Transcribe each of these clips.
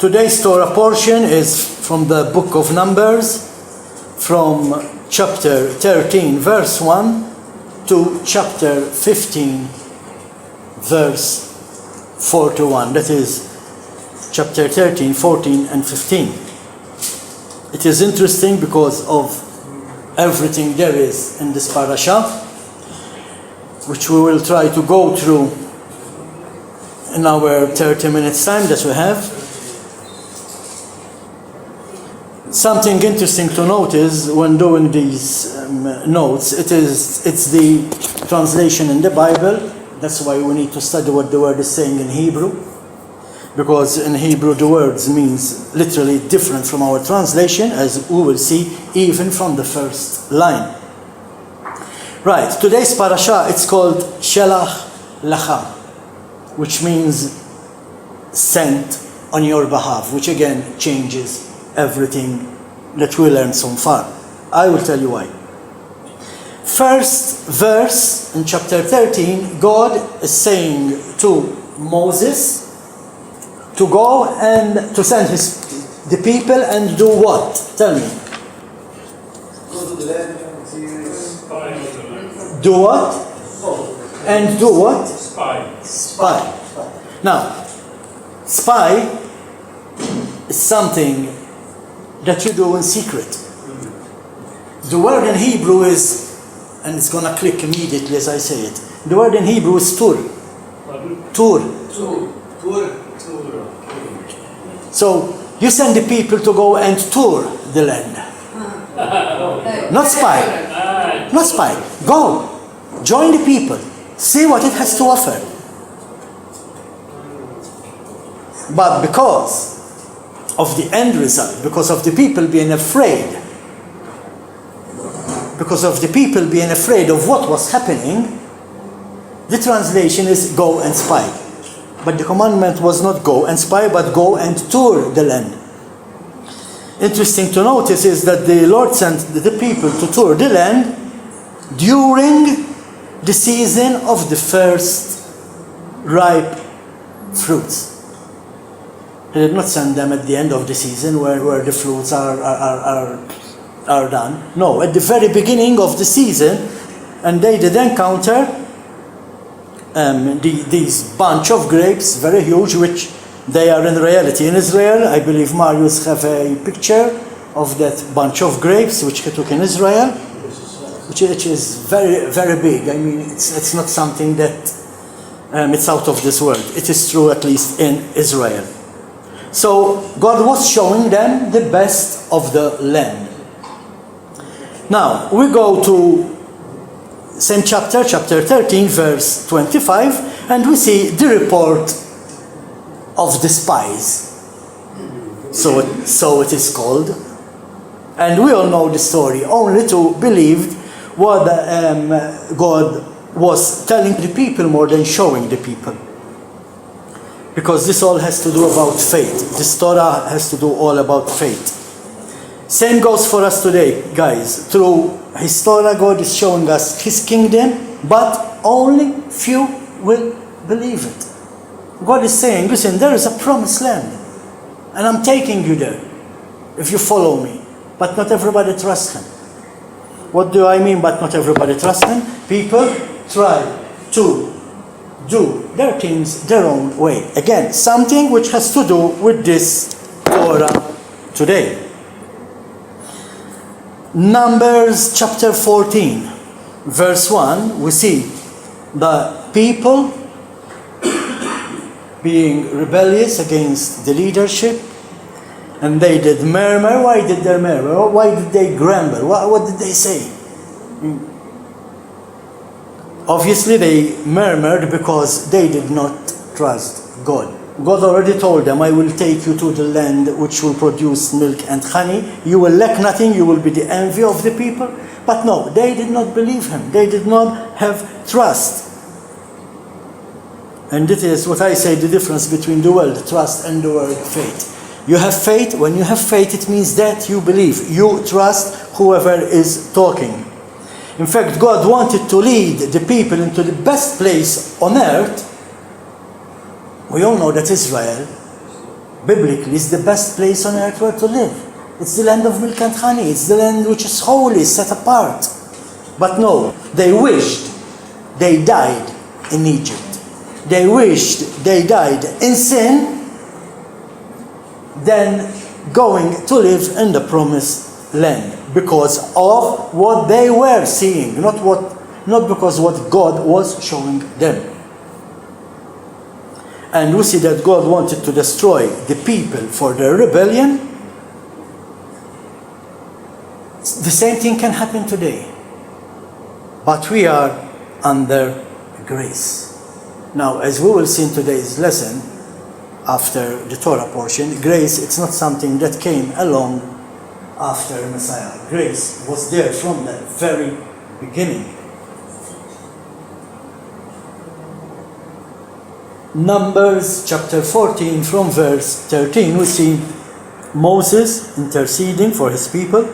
today's Torah portion is from the book of Numbers, from chapter 13, verse 1 to chapter 15, verse 4 to 1. That is chapter 13, 14, and 15. It is interesting because of everything there is in this parasha, which we will try to go through in our 30 minutes time that we have. Something interesting to notice when doing these notes, it's the translation in the Bible. That's why we need to study what the word is saying in Hebrew, because in Hebrew the words means literally different from our translation, as we will see even from the first line. Right, today's parasha, it's called Shelah Lecha, which means sent on your behalf, which again changes everything that we learned so far. I will tell you why. First verse in chapter 13, God is saying to Moses to go and to send the people and do what? Tell me. Go to the land and do what? And do what? Spy. Now, spy is something that you do in secret. The word in Hebrew is, and it's going to click immediately as I say it, the word in Hebrew is tur. Tur. So, you send the people to go and tour the land. Not spy. Not spy. Go. Join the people. See what it has to offer. But because of the end result, because of the people being afraid, of what was happening, the translation is go and spy. But the commandment was not go and spy, but go and tour the land. Interesting to notice is that the Lord sent the people to tour the land during the season of the first ripe fruits. He did not send them at the end of the season where the fruits are done. No, at the very beginning of the season, and they did encounter these bunch of grapes, very huge, which they are in reality in Israel. I believe Marius have a picture of that bunch of grapes which he took in Israel, which is very, very big. I mean, it's not something that it's out of this world. It is true, at least in Israel. So God was showing them the best of the land. Now, we go to same chapter 13, verse 25, and we see the report of the spies. So it is called. And we all know the story, only to believe what God was telling the people more than showing the people. Because this all has to do about faith. This Torah has to do all about faith. Same goes for us today, guys. Through His Torah, God is showing us His kingdom, but only few will believe it. God is saying, listen, there is a promised land, and I'm taking you there if you follow me. But not everybody trusts Him. What do I mean but not everybody trusts Him? People try to do their things their own way. Again, something which has to do with this Torah today. Numbers chapter 14, verse 1, we see the people being rebellious against the leadership, and they did murmur. Why did they murmur? Why did they grumble? What did they say? Obviously they murmured because they did not trust God. God already told them, I will take you to the land which will produce milk and honey. You will lack nothing, you will be the envy of the people. But no, they did not believe Him. They did not have trust. And this is what I say, the difference between the word trust and the word faith. You have faith. When you have faith, it means that you believe. You trust whoever is talking. In fact, God wanted to lead the people into the best place on earth. We all know that Israel biblically, is the best place on earth where to live. It's the land of milk and honey. It's the land which is holy, set apart. But no, they wished they died in Egypt. They wished they died in sin, than going to live in the promised land because of what they were seeing, not because what God was showing them. And we see that God wanted to destroy the people for their rebellion. The same thing can happen today. But we are under grace. Now, as we will see in today's lesson, after the Torah portion, grace, it's not something that came along after Messiah. Grace was there from the very beginning. Numbers chapter 14 from verse 13, we see Moses interceding for his people.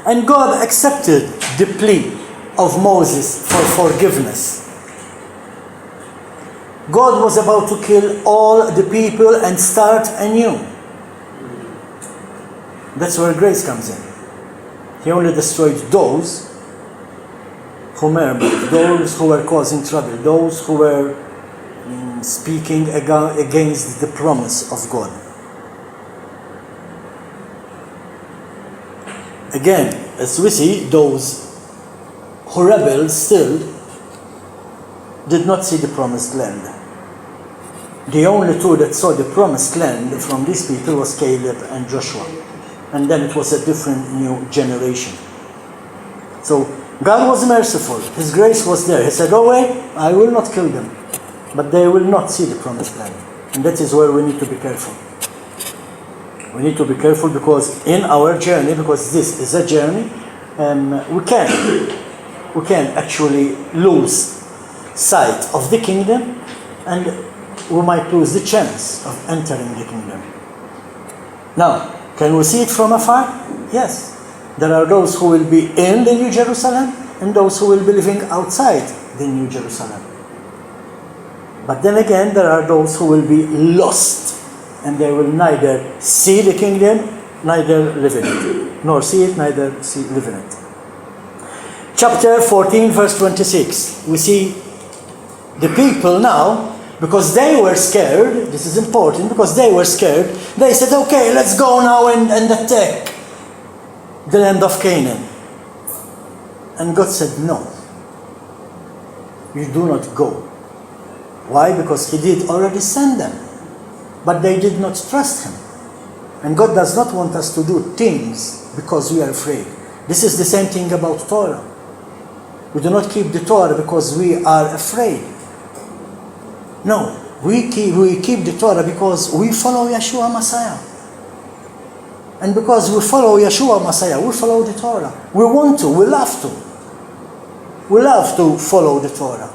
And God accepted the plea of Moses for forgiveness. God was about to kill all the people and start anew. That's where grace comes in. He only destroyed those who murmured, those who were causing trouble, those who were speaking against the promise of God. Again, as we see, those who rebelled still did not see the promised land. The only two that saw the promised land from these people was Caleb and Joshua. And then it was a different new generation. So God was merciful. His grace was there. He said, "Oh wait, I will not kill them, but they will not see the promised land." And that is where we need to be careful. We need to be careful because in our journey, because this is a journey, we can actually lose sight of the kingdom, and we might lose the chance of entering the kingdom. Now, can we see it from afar? Yes. There are those who will be in the New Jerusalem and those who will be living outside the New Jerusalem. But then again, there are those who will be lost and they will neither see the kingdom, neither live in it. Nor see it, neither live in it. Chapter 14, verse 26. We see the people now, because they were scared, this is important, because they were scared, they said, "Okay, let's go now and attack the land of Canaan." And God said, "No, you do not go." Why? Because He did already send them, but they did not trust Him. And God does not want us to do things because we are afraid. This is the same thing about Torah. We do not keep the Torah because we are afraid. No, we keep the Torah because we follow Yeshua Messiah. And because we follow Yeshua Messiah, we follow the Torah. We want to, we love to. We love to follow the Torah.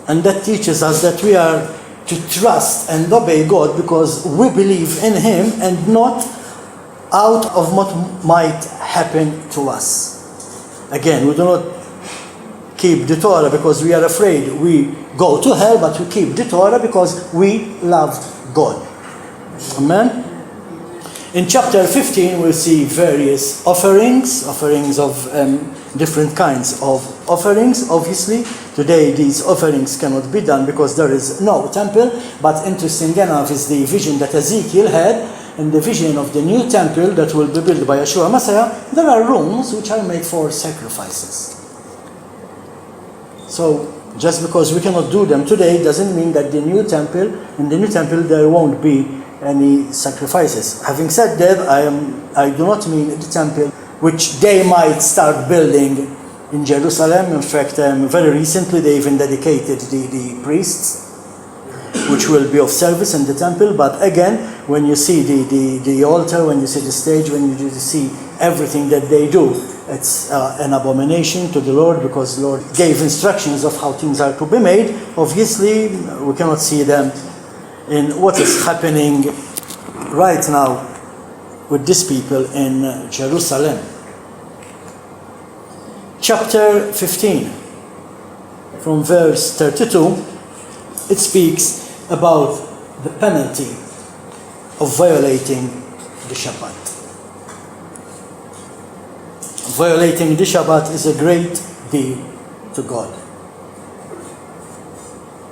And that teaches us that we are to trust and obey God because we believe in Him and not out of what might happen to us. Again, we do not keep the Torah because we are afraid we go to hell, but we keep the Torah because we love God. Amen? In chapter 15, we'll see various offerings of different kinds of offerings. Obviously, today these offerings cannot be done because there is no temple, but interesting enough is the vision that Ezekiel had. In the vision of the new temple that will be built by Yeshua Messiah, there are rooms which are made for sacrifices. So, just because we cannot do them today doesn't mean that in the new temple there won't be any sacrifices. Having said that, I do not mean the temple which they might start building in Jerusalem. In fact, very recently they even dedicated the priests, which will be of service in the temple. But again, when you see the altar, when you see the stage, when you see everything that they do, it's an abomination to the Lord because the Lord gave instructions of how things are to be made. Obviously, we cannot see them in what is happening right now with these people in Jerusalem. Chapter 15, from verse 32. it speaks about the penalty of violating the Shabbat. Violating the Shabbat is a great deal to God.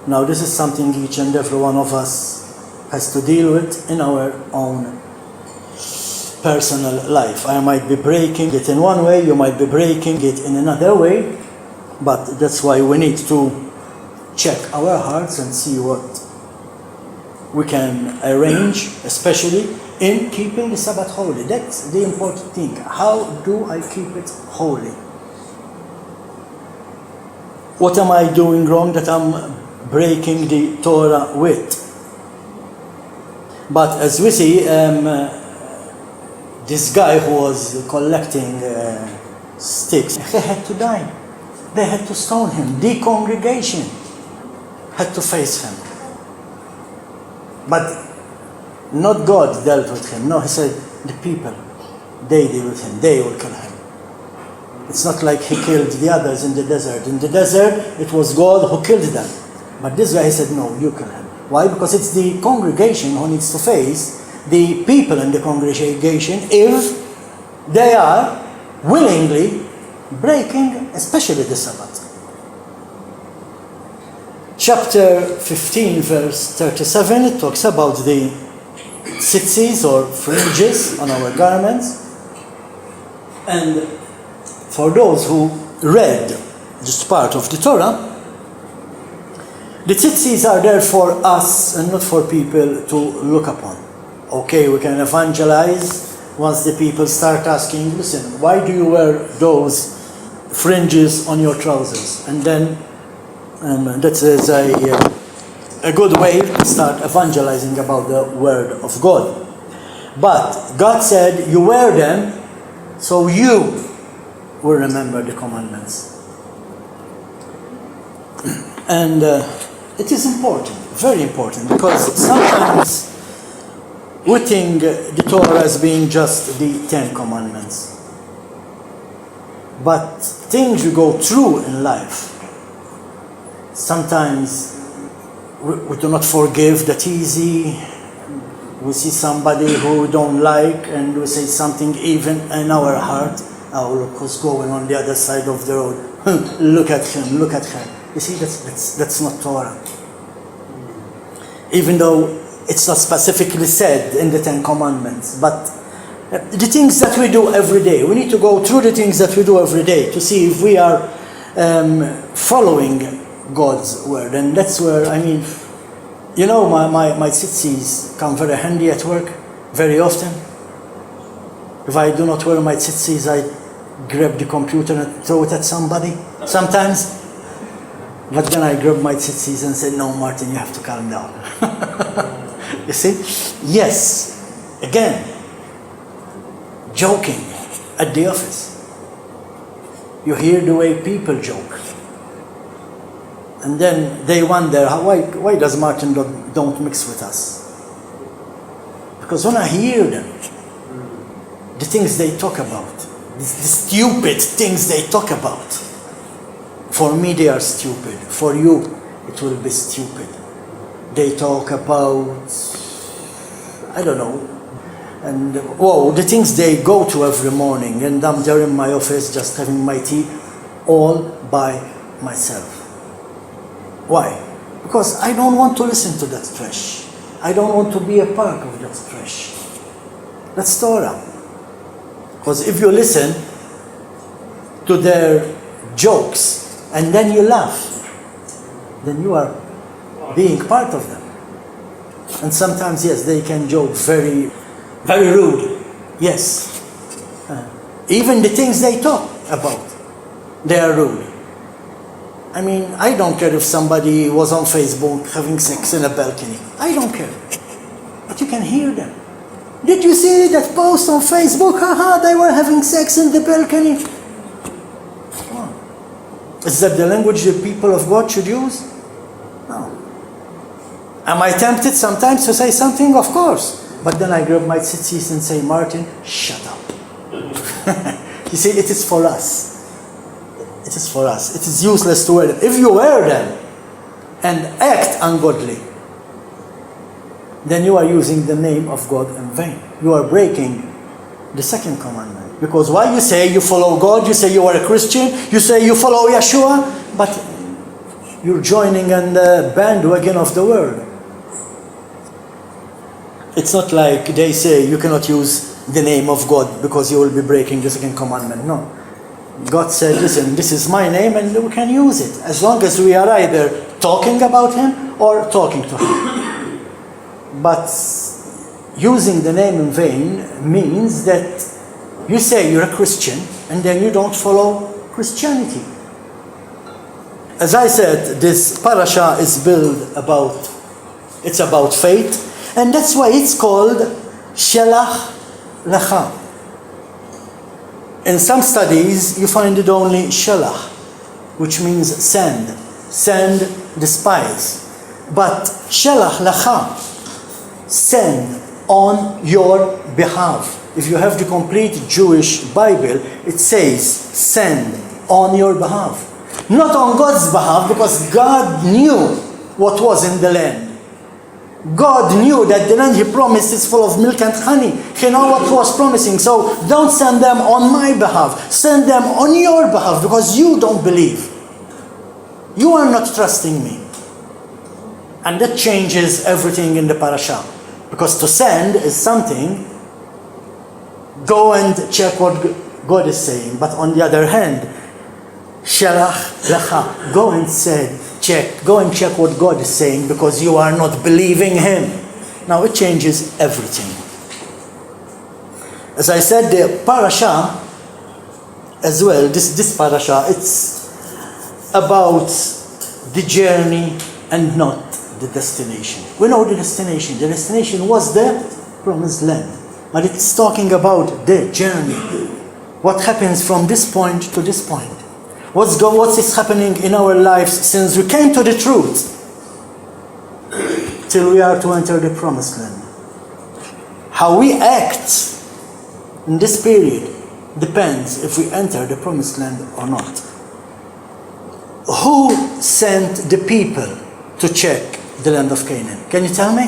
Now this is something each and every one of us has to deal with in our own personal life. I might be breaking it in one way, you might be breaking it in another way, but that's why we need to check our hearts and see what we can arrange, especially in keeping the Sabbath holy. That's the important thing. How do I keep it holy? What am I doing wrong that I'm breaking the Torah with? But as we see, this guy who was collecting sticks, he had to die. They had to stone him. The congregation had to face him. But not God dealt with him. No, he said, the people, they deal with him. They will kill him. It's not like he killed the others in the desert. In the desert, it was God who killed them. But this guy, he said, no, you kill him. Why? Because it's the congregation who needs to face the people in the congregation if they are willingly breaking, especially the Sabbath. Chapter 15, verse 37, it talks about the tzitzis or fringes on our garments. And for those who read just part of the Torah, the tzitzis are there for us and not for people to look upon. Okay, we can evangelize once the people start asking, listen, why do you wear those fringes on your trousers? And then that is a good way to start evangelizing about the Word of God. But God said, you wear them so you will remember the commandments. And it is important, very important, because sometimes we think the Torah as being just the 10 Commandments. But things we go through in life, sometimes we do not forgive that easy. We see somebody who we don't like and we say something even in our heart. Oh, look who's going on the other side of the road. Look at him, look at her. You see, that's not Torah. Even though it's not specifically said in the 10 Commandments, but the things that we do every day, we need to go through the things that we do every day to see if we are following God's word. And that's where, I mean, you know, my tzitzis come very handy at work very often. If I do not wear my tzitzis, I grab the computer and throw it at somebody sometimes. But then I grab my tzitzis and say, no, Martin, you have to calm down. You see? Yes. Again, joking at the office. You hear the way people joke. And then they wonder, why does Martin don't mix with us? Because when I hear them, the things they talk about, the stupid things they talk about, for me they are stupid. For you, it will be stupid. They talk about, I don't know, and the things they go to every morning, and I'm there in my office just having my tea all by myself. Why? Because I don't want to listen to that trash. I don't want to be a part of that trash. That's Torah. Because if you listen to their jokes and then you laugh, then you are being part of them. And sometimes, yes, they can joke very, very rude. Yes. Even the things they talk about, they are rude. I mean, I don't care if somebody was on Facebook having sex in a balcony. I don't care. But you can hear them. Did you see that post on Facebook? Haha, they were having sex in the balcony. Come on. Is that the language the people of God should use? No. Am I tempted sometimes to say something? Of course. But then I grab my tzitzis and say, Martin, shut up. You see, it is for us. It is for us. It is useless to wear them. If you wear them, and act ungodly, then you are using the name of God in vain. You are breaking the second commandment. Because why you say you follow God, you say you are a Christian, you say you follow Yeshua, but you're joining in the bandwagon of the world. It's not like they say you cannot use the name of God because you will be breaking the second commandment. No. God said, listen, this is my name and we can use it as long as we are either talking about Him or talking to Him. But using the name in vain means that you say you're a Christian and then you don't follow Christianity. As I said, this parasha is built about, it's about faith, and that's why it's called Shelah, Lecha. In some studies, you find it only Shelah, which means send the spies. But Shelah, Lecha, send on your behalf. If you have the complete Jewish Bible, it says send on your behalf. Not on God's behalf, because God knew what was in the land. God knew that the land He promised is full of milk and honey. He knew what He was promising. So don't send them on my behalf. Send them on your behalf, because you don't believe. You are not trusting me. And that changes everything in the parasha. Because to send is something, go and check what God is saying. But on the other hand, Shelach, Lecha, go and check what God is saying, because you are not believing Him. Now it changes everything. As I said, the parasha as well, this parasha, it's about the journey and not the destination. We know the destination. The destination was the promised land. But it's talking about the journey. What happens from this point to this point. What is happening in our lives since we came to the truth till we are to enter the promised land. How we act in this period depends if we enter the promised land or not. Who sent the people to check the land of Canaan? Can you tell me?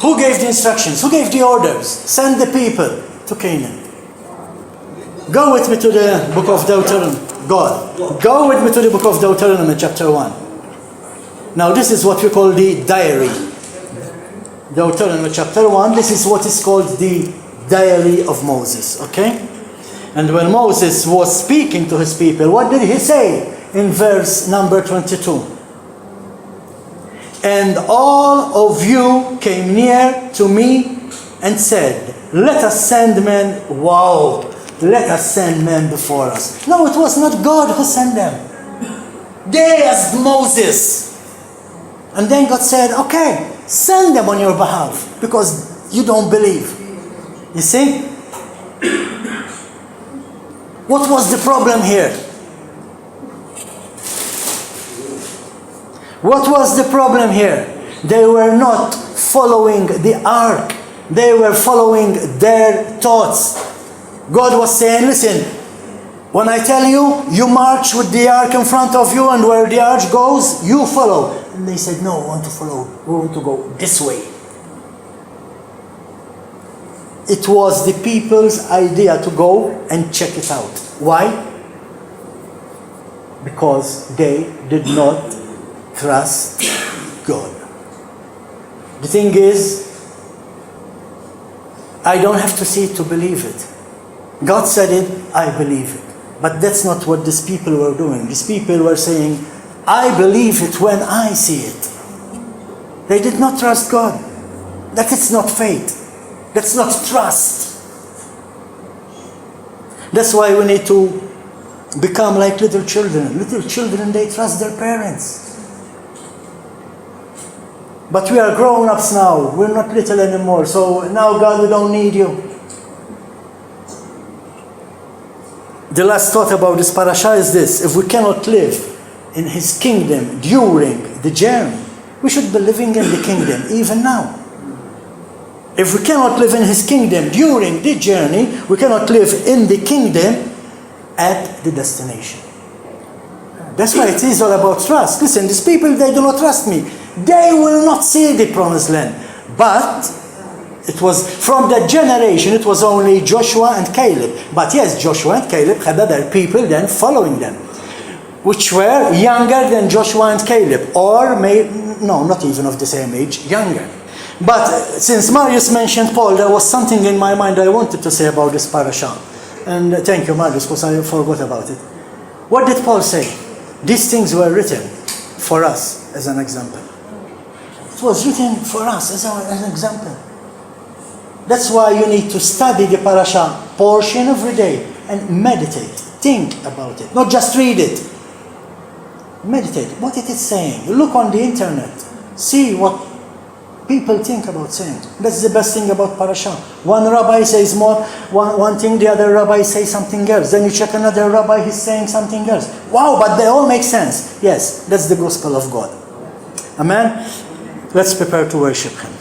Who gave the instructions? Who gave the orders? Send the people to Canaan. Go with me to the book of Deuteronomy. God. Go with me to the book of Deuteronomy, chapter 1. Now this is what we call the diary. Deuteronomy, chapter 1, this is what is called the diary of Moses. Okay? And when Moses was speaking to his people, what did he say in verse number 22? And all of you came near to me and said, let us send men. Wow. Let us send men before us. No, it was not God who sent them. They asked Moses. And then God said, okay, send them on your behalf, because you don't believe. You see? What was the problem here? What was the problem here? They were not following the ark. They were following their thoughts. God was saying, listen, when I tell you, you march with the ark in front of you, and where the ark goes, you follow. And they said, no, we want to follow. We want to go this way. It was the people's idea to go and check it out. Why? Because they did not trust God. The thing is, I don't have to see it to believe it. God said it, I believe it. But that's not what these people were doing. These people were saying, I believe it when I see it. They did not trust God. That is not faith. That's not trust. That's why we need to become like little children. Little children, they trust their parents. But we are grown-ups now. We're not little anymore. So now, God, we don't need you. The last thought about this parasha is this. If we cannot live in His kingdom during the journey, we should be living in the kingdom even now. If we cannot live in His kingdom during the journey, we cannot live in the kingdom at the destination. That's why it is all about trust. Listen, these people, they do not trust me. They will not see the promised land. But it was from that generation, it was only Joshua and Caleb. But yes, Joshua and Caleb had other people then following them, which were younger than Joshua and Caleb, or not even of the same age, younger. But since Marius mentioned Paul, there was something in my mind I wanted to say about this parasha. And thank you, Marius, because I forgot about it. What did Paul say? These things were written for us as an example. It was written for us as an example. That's why you need to study the parasha portion every day and meditate. Think about it. Not just read it. Meditate. What it is saying. Look on the internet. See what people think about saying. That's the best thing about parasha. One rabbi says one thing, the other rabbi says something else. Then you check another rabbi, he's saying something else. Wow, but they all make sense. Yes, that's the gospel of God. Amen? Let's prepare to worship Him.